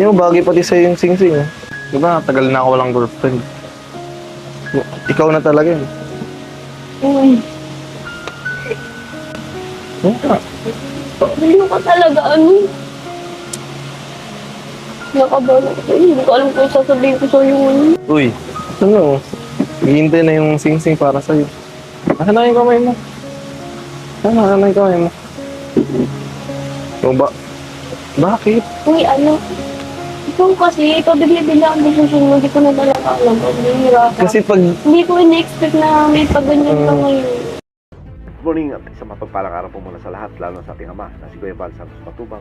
mo, bagay pati sa'yo yung sing-sing. Diba, tagal na ako walang girlfriend. Ikaw na talaga yun. Uy, Yeah. hindi ko talaga nakabalan ko. Hindi ko alam kung sasabihin ko sa'yo ngayon. Uy, ano? Hihintay na yung sing-sing para sa'yo. Asan na yung kamay mo? Asan na yung kamay mo? O ba? Bakit? Uy, ikaw kasi, pabigla-bigla ang desisyon mo, hindi ko na talaga alam. Ang hihirap. Kasi pag... Hindi ko in-expect na may pag-ganyan ka ngayon. Good morning at isang mapagpalang araw po muna sa lahat, lalo sa ating ama na si Kuya Val Santos Matubang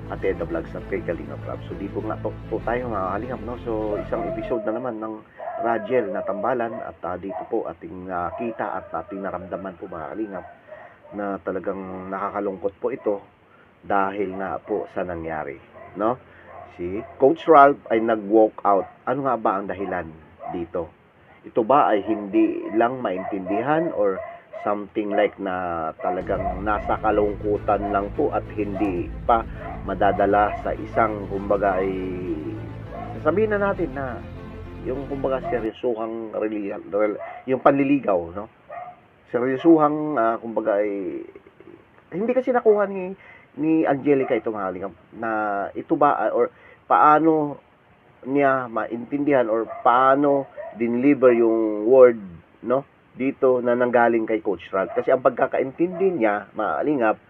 at Edda Vlogs at kay Kalinga Prab. So dito nga po tayo mga kalingap, no? So isang episode na naman ng Radiel na tambalan at dito po ating kita at ating naramdaman po mga kalingap na talagang nakakalungkot po ito dahil nga po sa nangyari, no? Si Coach Ralph ay nag-walk out. Ano nga ba ang dahilan dito? Ito ba ay hindi lang maintindihan or something like na talagang nasa kalungkutan lang po at hindi pa madadala sa isang kumbaga ay sabihin na natin na yung kumbaga seryosohang yung panliligaw, no? Seryosohang kumbaga ay hindi kasi nakuha ni Angelica ito mga kalingap na ito ba or paano niya maintindihan or paano deliver yung word, no, dito na nanggaling kay Coach Ralph. Kasi ang pagkakaintindi niya, maalingap,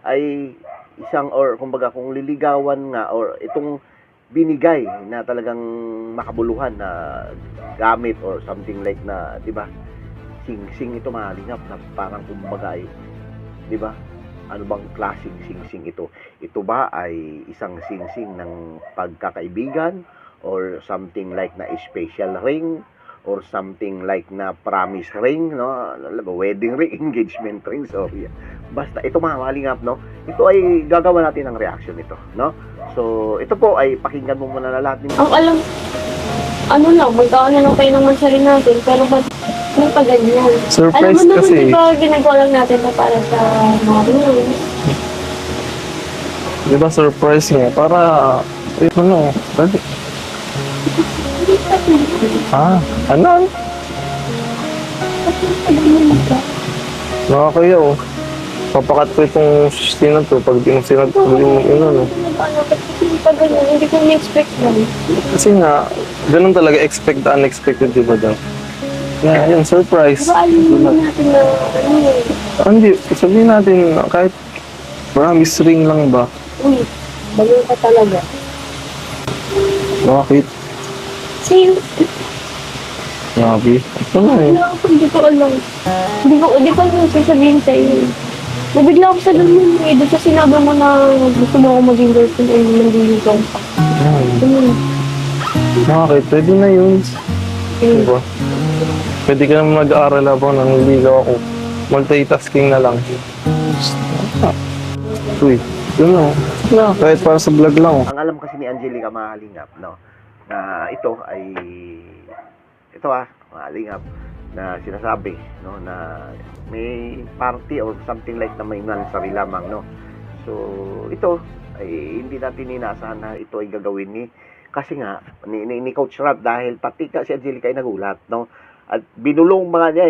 ay isang or kumbaga kung liligawan nga or itong binigay na talagang makabuluhan na gamit or something like na, 'di ba? Sing-sing ito maalingap na parang kumbaga ay, 'di ba? Ano bang klaseng sing-sing ito? Ito ba ay isang sing-sing ng pagkakaibigan or something like na special ring or something like na promise ring, no? Wedding ring, engagement ring, so yeah. Basta ito mga kalingap, no? Ito ay gagawa natin ng reaction nito, no? So ito po ay pakinggan mo muna na lahat Ang alam, magkakaano lang kayo ng mansari natin, pero ba't may pag-ganyan? Surprise Alam mo naman, kasi. di ba, ginagawa lang natin na para sa mga ganyan. Di ba surprise nga? Para... ano? Dali. Ano? Nakakaya oh. Papakat ko itong sina to. Pag di mo sinatuli mo yun, ano. Hindi pa ganyan, hindi ko ni-expect lang. Kasi nga, ganun talaga expect the unexpected, di ba daw? Yeah, yun, surprise. Diba, alimunin natin na, Hindi, sabihin natin, kahit promise ring lang ba? uy, baliw ka talaga. Bakit? Sa'yo, Grabe. Ito na eh. hindi ko alam. Hindi ko alam sasabihin sa'yo. Nabigla ako sa ganun eh. Doon sa sinabi mo na gusto mo ako maging girlfriend ay nandiligaw ka. Bakit? Pwede na yun. Diba? Pwede ka naman mag-aaral habang nangliligaw ako. Multitasking na lang. Uy, yun o. Na, kahit para sa vlog lang o. ang alam kasi ni Angelica mahalingap, no, na ito ay mahalingap na sinasabi, no, na may party or something like na may nansari lamang, no. So ito ay hindi natin inaasahan na ito ay gagawin kasi nga ni Coach Rap dahil pati ka si Angelica ay nagulat, no, at binulong mga niya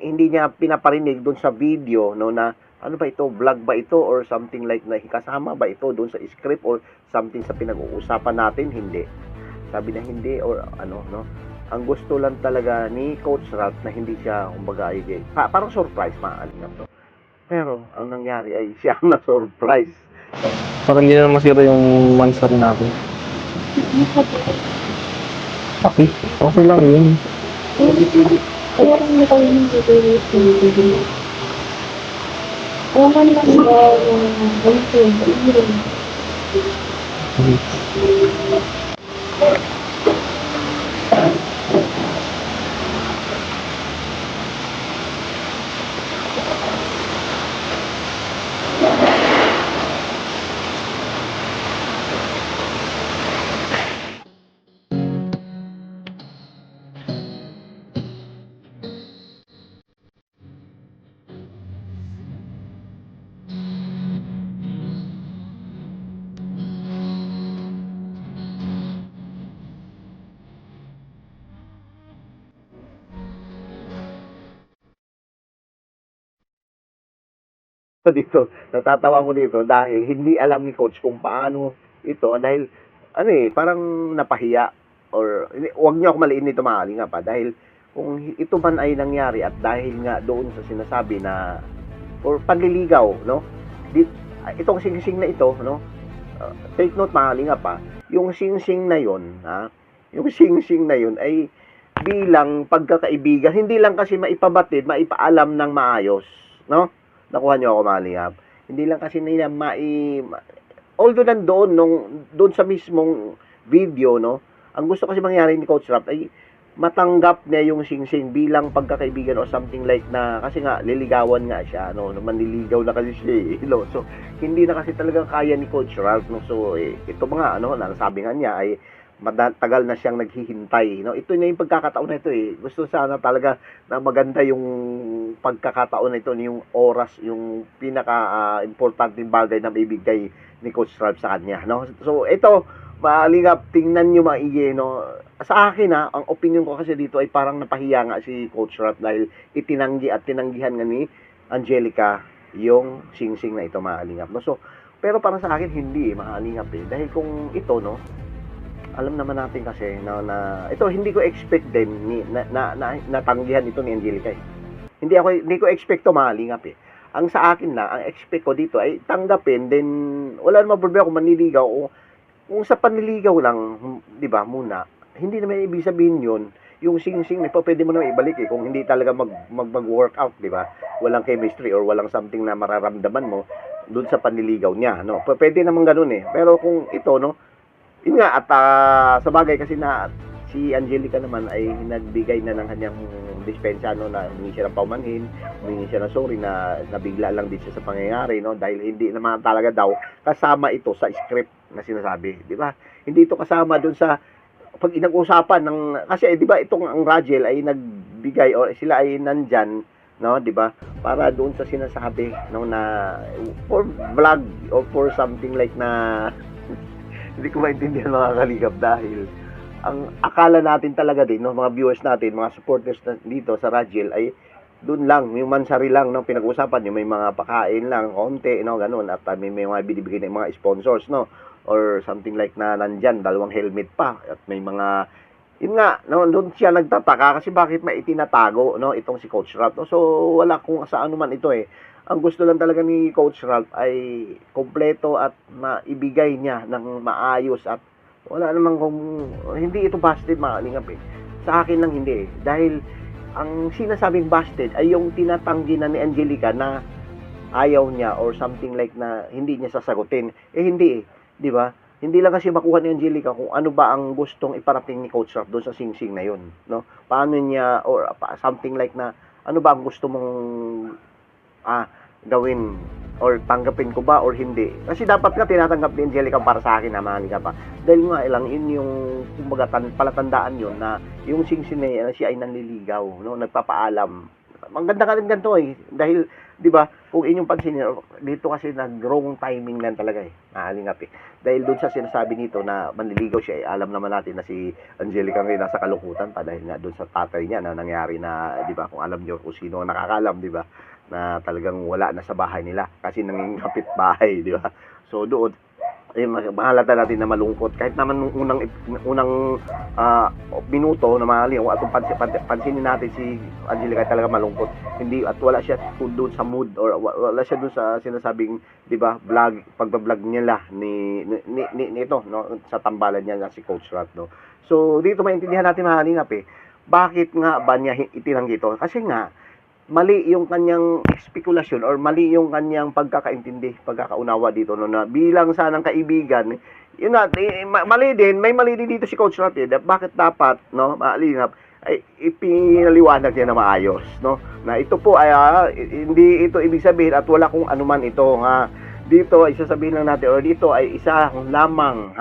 hindi niya pinaparinig doon sa video, no, na ano ba ito, vlog ba ito or something like na kasama ba ito doon sa script or something sa pinag-uusapan natin, hindi. Sabi na hindi or ano, no. Ang gusto lang talaga ni Coach Ralph na hindi siya kumbaga ay parang surprise maalinap to. Pero ang nangyari ay siya na surprise. Parang hindi na masira yung mansari natin. Okay, okay lang yun. Kaya rin mo tayo yung video. Alam mo lang ba yung girlfriend? dito, natatawa ko dito dahil hindi alam ni coach kung paano ito dahil ano parang napahiya or wag niyo ako maliin nito mga kalingap dahil kung ito man ay nangyari at dahil nga doon sa sinasabi na or panliligaw, no? Itong singsing na ito, no? Take note mga kalingap yung singsing na yon, yung singsing na yon ay bilang pagkakaibigan, hindi lang kasi maipabatid, maipaalam ng maayos, no? Nakuha niyo ako mga kalingap. Hindi lang kasi nila although doon sa mismong video, no? Ang gusto kasi mangyari ni Coach Rap ay matanggap niya yung singsing bilang pagkakaibigan or something like na kasi nga liligawan nga siya, no? Manliligaw na kasi siya, no? So hindi na kasi talaga kaya ni Coach Ralph, no? So ito mga nasabi nga niya ay matagal na siyang naghihintay, no? Ito na yung pagkakataon na ito gusto sana talaga na maganda yung pagkakataon na ito, yung oras, yung pinaka importanteng bagay na maibigay ni Coach Ralph sa kanya, no? So ito Malingap, tingnan nyo maigi, no? Sa akin, ang opinion ko kasi dito ay parang napahiya nga si Coach Rat dahil itinanggi at tinanggihan nga ni Angelica yung singsing na ito, Malingap, no? So, pero para sa akin, hindi, Malingap, Dahil kung ito, no? Alam naman natin kasi na ito, hindi ko expect din na natanggihan ito ni Angelica, Hindi ko expect to, Malingap, Ang sa akin lang, ang expect ko dito ay tanggapin, then wala namang problema kung manliligaw o kung sa panliligaw lang, di ba, muna, hindi naman ibig sabihin yun, yung sing-sing, pwede mo naman ibalik kung hindi talaga mag-workout, di ba? Walang chemistry or walang something na mararamdaman mo doon sa panliligaw niya, no? Pwede naman ganun Pero kung ito, no, yun nga, at sa bagay kasi na si Angelica naman ay nagbigay na ng kanyang dispensa, no, na humingi siya ng paumanhin, humingi siya ng sorry na nabigla lang din siya sa pangyayari, no, dahil hindi naman talaga daw kasama ito sa script na sinasabi, di ba? Hindi ito kasama doon sa pag inag-usapan ng kasi di ba itong ang Rajel ay nagbigay o sila ay nandyan, no, di ba? Para doon sa sinasabi, no, na for vlog or for something like na hindi ko maintindihan mga kaligap dahil ang akala natin talaga din, no, mga viewers natin, mga supporters na dito sa Rajel ay doon lang, yung mansari lang, no, pinag-usapan yung may mga pakain lang, konti, no, ganun, at may mga binibigay ng mga sponsors, no, or something like na nandyan, 2 helmet pa, at may mga, yun nga, no, doon siya nagtataka kasi bakit may itinatago, no, itong si Coach Ralph, no, so wala kung sa ano man ito ang gusto lang talaga ni Coach Ralph ay kompleto at maibigay niya ng maayos at wala namang kung hindi ito busted mga kalingap Sa akin lang hindi Dahil ang sinasabing busted ay yung tinatanggi na ni Angelica na ayaw niya or something like na hindi niya sasagutin. Hindi di ba? Hindi lang kasi makuha ni Angelica kung ano ba ang gustong iparating ni Coach Ralph doon sa singsing na yun, no? Paano niya or something like na ano ba ang gusto mong gawin or tanggapin ko ba or hindi. Kasi dapat nga tinatanggap ni Angelica para sa akin mga kalingap Dahil nga lang yun yung kumbaga palatandaan yun na yung singsing na siya ay nanliligaw, no, nagpapaalam. Ang ganda ka rin ganito dahil di ba kung inyong pansinin dito kasi nag-wrong timing lang talaga nakalingap dahil doon sa sinasabi nito na manliligaw siya alam naman natin na si Angelica ngayon nasa kalukutan pa dahil nga doon sa tatay niya na nangyari na di ba kung alam niyo kung sino nakakaalam di ba na talagang wala na sa bahay nila kasi nanging kapitbahay di ba so doon mahalata natin na malungkot kahit naman nung unang minuto na mahali at pansinin natin si Angelica talaga malungkot hindi at wala siya doon sa mood or wala siya doon sa sinasabing di ba vlog pagba-vlog niya ni ito no sa tambalan niya na si Coach Rat no so dito maintindihan natin mahalingap bakit nga ba niya itinanggi ito kasi nga mali yung kanyang spekulasyon or mali yung kanyang pagkakaunawa dito no na bilang sanang kaibigan yun nga mali din may mali din dito si Coach Rat bakit dapat no maalingap ay ipinaliwanag niya na maayos no na ito po ay hindi ito ibig sabihin at wala kung anuman ito dito ay sasabihin lang natin or dito ay isa lamang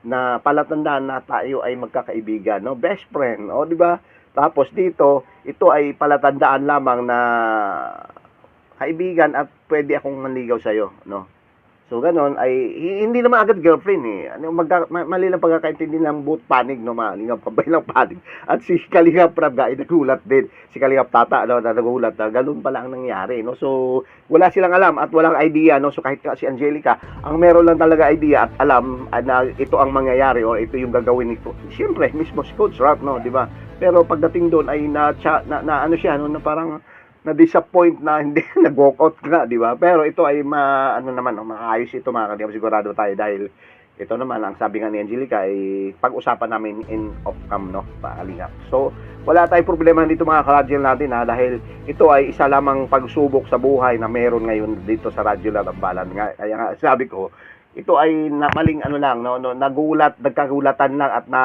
na palatandaan na tayo ay magkakaibigan no best friend o di ba tapos dito, ito ay palatandaan lamang na kaibigan at pwede akong manligaw sa'yo, no? So ganon ay hindi naman agad girlfriend eh. Mali lang pagkakaintindi ng boot panig no, malingap pabay lang panig. At si Kalingap Rab ay nagulat din. Si Kalingap Tata no, na nagulat na ganun pala ang nangyari no. So wala silang alam at walang idea no. So kahit si Angelica, ang meron lang talaga idea at alam na ito ang mangyayari o ito yung gagawin nito. Siyempre, mismo si Coach Rab no, di ba? Pero pagdating doon ay na ano siya no, na parang na-disappoint na hindi nag-walk out nga, di ba? Pero ito ay ano naman, no, maayos ito mga kaniyam, sigurado tayo dahil ito naman, ang sabi nga ni Angelica ay pag-usapan namin in off-cam, no, paalingap. So, wala tayong problema dito mga ka-radyo natin ha, dahil ito ay isa lamang pagsubok sa buhay na meron ngayon dito sa Radyo Latambalan. Kaya nga, sabi ko, ito ay maling ano lang, no, nagkagulatan lang at na,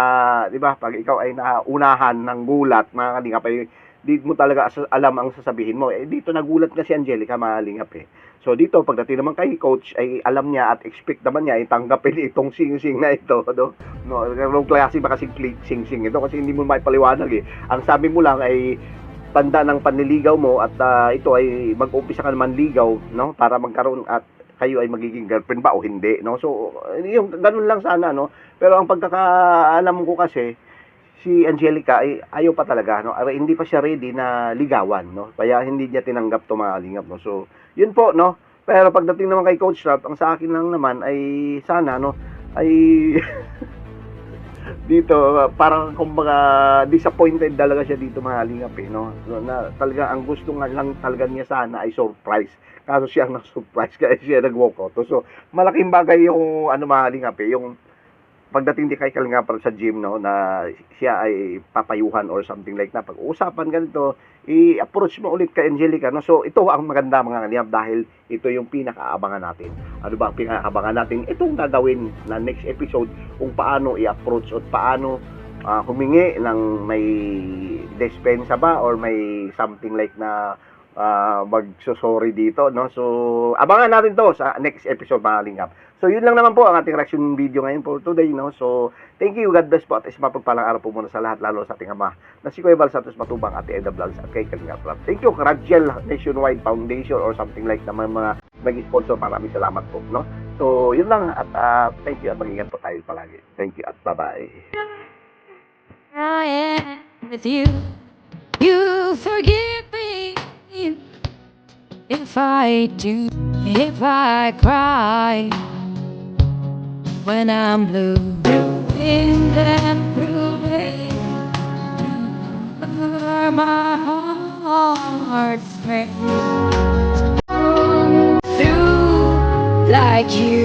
di ba, pag ikaw ay naunahan ng gulat, mga kalingap, ay di mo talaga alam ang sasabihin mo. Eh, dito nagulat nga si Angelica, malingap eh. So dito, pagdating naman kay coach, ay alam niya at expect naman niya, ay tanggapin itong sing-sing na ito. No, klase ba kasing sing-sing ito? Kasi hindi mo maipaliwanag eh. Ang sabi mo lang ay tanda ng panliligaw mo at ito ay mag-umpisa ka naman ligaw, no? Para magkaroon at kayo ay magiging girlfriend ba o hindi, no? So, yung ganun lang sana, no? Pero ang pagkakaalam ko kasi, si Angelica ay ayaw pa talaga, no? Hindi pa siya ready na ligawan, no? Kaya hindi niya tinanggap to mga kalingap, no? So, yun po, no? Pero pagdating naman kay Coach Rap, ang sa akin lang naman ay sana, no? Ay dito, parang kumbaga disappointed talaga siya dito mga kalingap, eh, no? Na talaga ang gusto nga lang talaga niya sana ay surprise. Kaso siya ang na-surprise kaya siya nag-walk out. So, malaking bagay yung ano mga kalingap, eh, yung pagdating di kay Kalingap sa gym, no, na siya ay papayuhan or something like na pag-uusapan ganito, i-approach mo ulit kay Angelica, no. So ito ang maganda mga kalingap dahil ito yung pinakaabangan natin. Ano ba ang pinakaabangan natin? Itong gagawin na next episode kung paano i-approach at paano humingi ng may despensa ba or may something like na magsosorry dito, no. So abangan natin to sa next episode mga kalingap. So, yun lang naman po ang ating reaction video ngayon for today, no? So, thank you, God bless po at isa mapagpalang araw po muna sa lahat, lalo sa ating ama na si Kuya Val Santos Matubang at Eda Vlogs at kay Kalingap Rab. Thank you, Radiel Nationwide Foundation or something like na mga mag-sponsor. Maraming salamat po, no? So, yun lang at thank you at mag-ingat po tayo palagi. Thank you at bye-bye. I am with you. You forgive me if I do, if I cry. When I'm blue, wind and proving my heart's pain through like you.